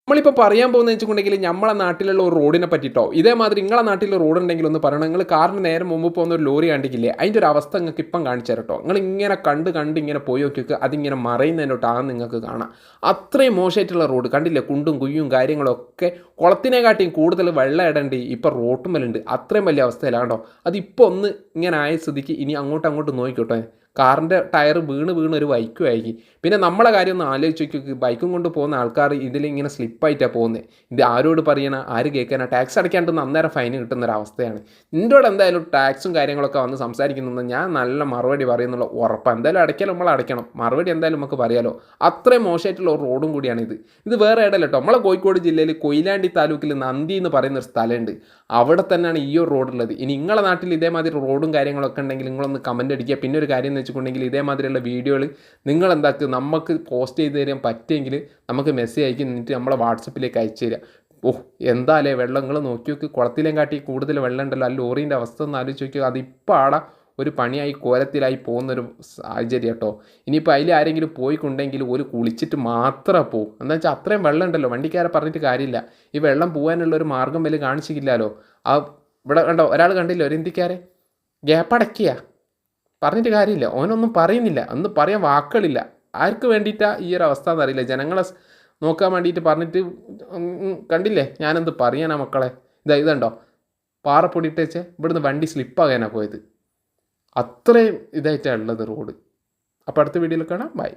നമ്മളിപ്പോൾ പറയാൻ പോകുന്നത് വെച്ചിട്ടുണ്ടെങ്കിൽ നമ്മളെ നാട്ടിലുള്ള ഒരു റോഡിനെ പറ്റിയിട്ടോ. ഇതേമാതിരി നിങ്ങളെ നാട്ടിൽ റോഡ് ഉണ്ടെങ്കിൽ ഒന്ന് പറയണം. നിങ്ങൾ കാറിന് നേരെ മുമ്പ് പോകുന്ന ഒരു ലോറി കണ്ടിട്ടില്ലേ, അതിൻ്റെ ഒരു അവസ്ഥ നിങ്ങൾക്ക് ഇപ്പം കാണിച്ചു തരാം കേട്ടോ. നിങ്ങൾ ഇങ്ങനെ കണ്ട് ഇങ്ങനെ പോയി നോക്കിയൊക്കെ അതിങ്ങനെ മറയുന്നതിനോട്ടാണ് നിങ്ങൾക്ക് കാണാം. അത്രയും മോശമായിട്ടുള്ള റോഡ് കണ്ടില്ലേ, കുണ്ടും കുയ്യും കാര്യങ്ങളൊക്കെ കുളത്തിനെക്കാട്ടിയും കൂടുതൽ വെള്ളം ഇടേണ്ടി ഇപ്പം റോട്ടുമ്മലുണ്ട്. അത്രയും വലിയ അവസ്ഥയിലാണ്ടോ. അതിപ്പോൾ ഒന്ന് ഇങ്ങനെ ആയ സ്ഥിതിക്ക് ഇനി അങ്ങോട്ട് നോക്കിക്കോട്ടെ, കാറിൻ്റെ ടയർ വീണ് ഒരു വൈക്കും ആയിരിക്കും. പിന്നെ നമ്മളെ കാര്യം ഒന്ന് ആലോചിച്ച് നോക്കി, ബൈക്കും കൊണ്ട് പോകുന്ന ആൾക്കാർ ഇതിലിങ്ങനെ സ്ലിപ്പായിട്ടാണ് പോകുന്നത്. ഇത് ആരോട് പറയണ, ആര് കേൾക്കാനാ? ടാക്സ് അടയ്ക്കാണ്ട് അന്നേരം ഫൈൻ കിട്ടുന്നൊരവസ്ഥയാണ്. നിന്നോട് എന്തായാലും ടാക്സും കാര്യങ്ങളൊക്കെ വന്ന് സംസാരിക്കുന്നത് ഞാൻ നല്ല മറുപടി പറയുന്നുള്ള ഉറപ്പാണ്. എന്തായാലും അടയ്ക്കാൻ നമ്മൾ അടയ്ക്കണം, മറുപടി എന്തായാലും നമുക്ക് പറയാലോ. അത്രയും മോശമായിട്ടുള്ള ഒരു റോഡും കൂടിയാണിത്. ഇത് വേറെ ഇടമല്ല കേട്ടോ, നമ്മളെ കോഴിക്കോട് ജില്ലയിൽ കൊയിലാണ്ടി താലൂക്കിൽ നന്ദി എന്ന് പറയുന്നൊരു സ്ഥലമുണ്ട്. അവിടെ തന്നെയാണ് ഈ ഒരു റോഡുള്ളത്. ഇനി നിങ്ങളെ നാട്ടിൽ ഇതേമാതിരി റോഡും കാര്യങ്ങളൊക്കെ ഉണ്ടെങ്കിൽ നിങ്ങളൊന്ന് കമൻറ്റ് അടിക്കുക. പിന്നെ ഒരു കാര്യം എന്ന് വെച്ചിട്ടുണ്ടെങ്കിൽ ഇതേമാതിരിയുള്ള വീഡിയോകൾ നിങ്ങൾ എന്താക്കുക, നമുക്ക് പോസ്റ്റ് ചെയ്ത് തരാൻ പറ്റുമെങ്കിൽ നമുക്ക് മെസ്സേജ് അയക്കി നിന്നിട്ട് നമ്മളെ വാട്സപ്പിലേക്ക് അയച്ചു തരിക. എന്തായാലേ വെള്ളം നിങ്ങൾ നോക്കി നോക്കി, കുളത്തിലേം കാട്ടി കൂടുതൽ വെള്ളം ഉണ്ടല്ലോ. ആ ലോറീൻ്റെ അവസ്ഥ ഒന്ന് ആലോചിച്ച് നോക്കി. അതിപ്പോൾ ആടെ ഒരു പണിയായി കോലത്തിലായി പോകുന്നൊരു സാഹചര്യം കേട്ടോ. ഇനിയിപ്പോൾ അതിൽ ആരെങ്കിലും പോയിക്കൊണ്ടെങ്കിൽ ഒരു കുളിച്ചിട്ട് മാത്രമേ പോകും. എന്താ വെച്ചാൽ അത്രയും വെള്ളം ഉണ്ടല്ലോ, വണ്ടിക്കാരെ പറഞ്ഞിട്ട് കാര്യമില്ല. ഈ വെള്ളം പോകാനുള്ളൊരു മാർഗ്ഗം വലിയ കാണിച്ചിട്ടില്ലല്ലോ. ആ ഇവിടെ കണ്ടോ, ഒരാൾ കണ്ടില്ല, ഒരു ഇന്ത്യക്കാരെ ഗ്യാപ്പ് അടയ്ക്കുക, പറഞ്ഞിട്ട് കാര്യമില്ല. ഓനൊന്നും പറയുന്നില്ല, ഒന്നും പറയാൻ വാക്കുകളില്ല. ആർക്ക് വേണ്ടിയിട്ടാണ് ഈ ഒരു അവസ്ഥ എന്നറിയില്ല. ജനങ്ങളെ നോക്കാൻ വേണ്ടിയിട്ട് പറഞ്ഞിട്ട് കണ്ടില്ലേ, ഞാനെന്ത് പറയാനാ മക്കളെ. ഇതുണ്ടോ, പാറപ്പൊടിയിട്ട് വെച്ചേ ഇവിടുന്ന് വണ്ടി സ്ലിപ്പാകാനാണ് പോയത്. അത്രയും ഇതായിട്ടാണ് ഉള്ളത് റോഡ്. അപ്പോൾ അടുത്ത വീഡിയോയിൽ കാണാം. ബൈ.